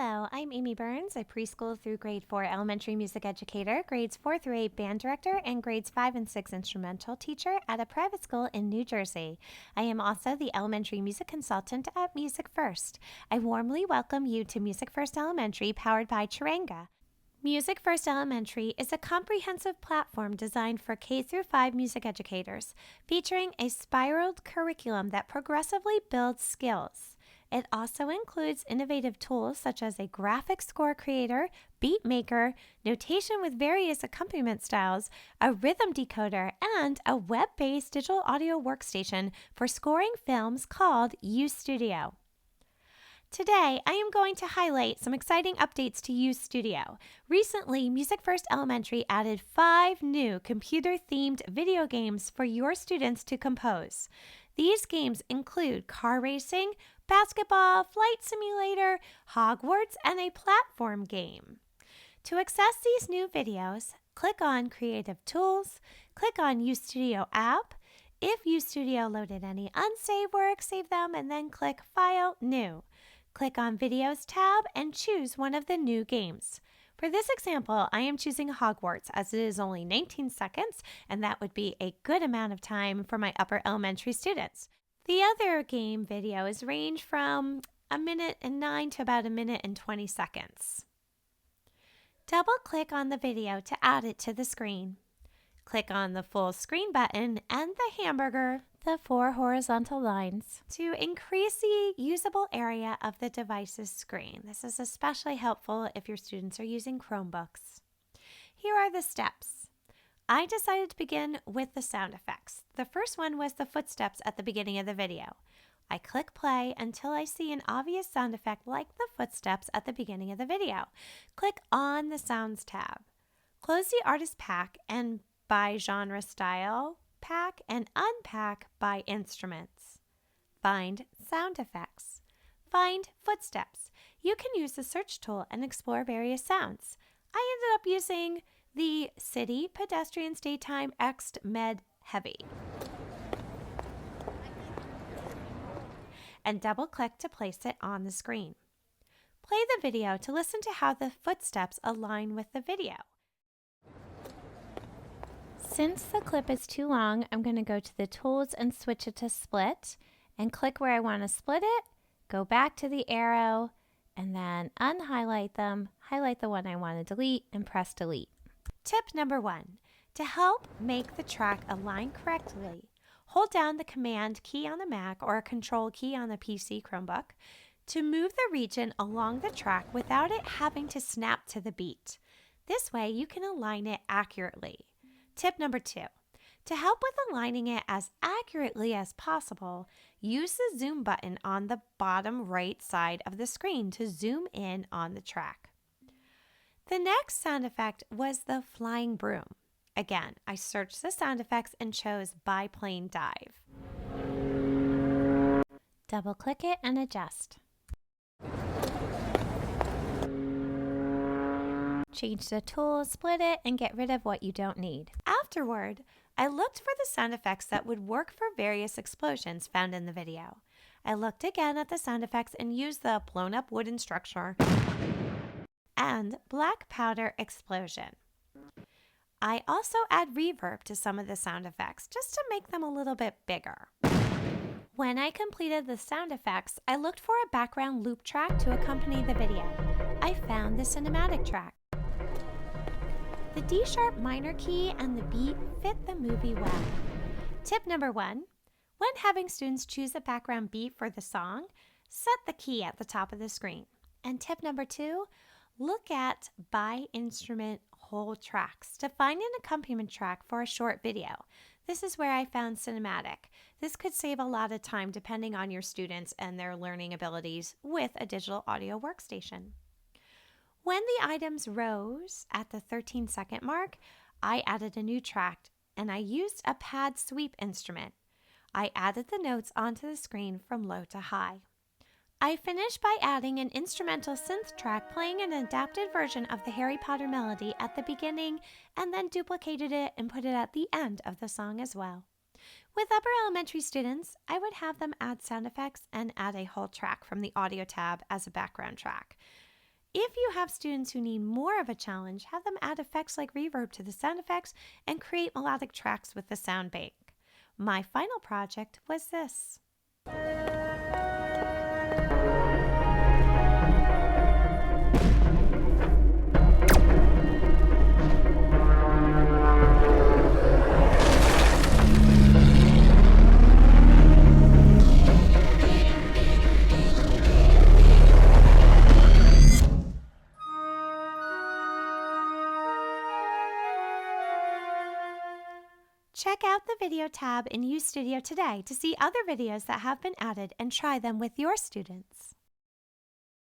Hello, I'm Amy Burns, a preschool through grade 4 elementary music educator, grades 4 through 8 band director, and grades 5 and 6 instrumental teacher at a private school in New Jersey. I am also the elementary music consultant at MusicFirst. I warmly welcome you to MusicFirst Elementary, powered by Charanga. MusicFirst Elementary is a comprehensive platform designed for K through 5 music educators, featuring a spiraled curriculum that progressively builds skills. It also includes innovative tools such as a graphic score creator, beat maker, notation with various accompaniment styles, a rhythm decoder, and a web-based digital audio workstation for scoring films called YuStudio. Today, I am going to highlight some exciting updates to YuStudio. Recently, MusicFirst Elementary added 5 new computer-themed video games for your students to compose. These games include car racing, basketball, flight simulator, Hogwarts, and a platform game. To access these new videos, click on Creative Tools, click on YuStudio app. If YuStudio loaded any unsaved work, save them, and then click File, New. Click on Videos tab and choose one of the new games. For this example, I am choosing Hogwarts as it is only 19 seconds, and that would be a good amount of time for my upper elementary students. The other game videos range from 1:09 to about 1:20 seconds. Double-click on the video to add it to the screen. Click on the full screen button and the hamburger, the 4 horizontal lines, to increase the usable area of the device's screen. This is especially helpful if your students are using Chromebooks. Here are the steps. I decided to begin with the sound effects. The first one was the footsteps at the beginning of the video. I click play until I see an obvious sound effect like the footsteps at the beginning of the video. Click on the Sounds tab. Close the Artist pack and by genre style pack and unpack by instruments. Find sound effects. Find footsteps. You can use the search tool and explore various sounds. I ended up using the City Pedestrians Daytime X Med Heavy. And double-click to place it on the screen. Play the video to listen to how the footsteps align with the video. Since the clip is too long, I'm going to go to the tools and switch it to split and click where I want to split it, go back to the arrow, and then unhighlight them, highlight the one I want to delete, and press delete. Tip number 1. To help make the track align correctly, hold down the Command key on the Mac or a Control key on the PC Chromebook to move the region along the track without it having to snap to the beat. This way you can align it accurately. Tip number 2. To help with aligning it as accurately as possible, use the zoom button on the bottom right side of the screen to zoom in on the track. The next sound effect was the flying broom. Again, I searched the sound effects and chose biplane dive. Double-click it and adjust. Change the tool, split it, and get rid of what you don't need. Afterward, I looked for the sound effects that would work for various explosions found in the video. I looked again at the sound effects and used the blown up wooden structure and black powder explosion. I also add reverb to some of the sound effects just to make them a little bit bigger. When I completed the sound effects, I looked for a background loop track to accompany the video. I found the cinematic track. The D-sharp minor key and the beat fit the movie well. Tip number 1. When having students choose a background beat for the song, set the key at the top of the screen. And tip number 2, look at by instrument whole tracks to find an accompaniment track for a short video. This is where I found cinematic. This could save a lot of time depending on your students and their learning abilities with a digital audio workstation. When the items rose at the 13-second mark, I added a new track and I used a pad sweep instrument. I added the notes onto the screen from low to high. I finished by adding an instrumental synth track playing an adapted version of the Harry Potter melody at the beginning and then duplicated it and put it at the end of the song as well. With upper elementary students, I would have them add sound effects and add a whole track from the audio tab as a background track. If you have students who need more of a challenge, have them add effects like reverb to the sound effects and create melodic tracks with the sound bank. My final project was this. Check out the video tab in YuStudio today to see other videos that have been added and try them with your students.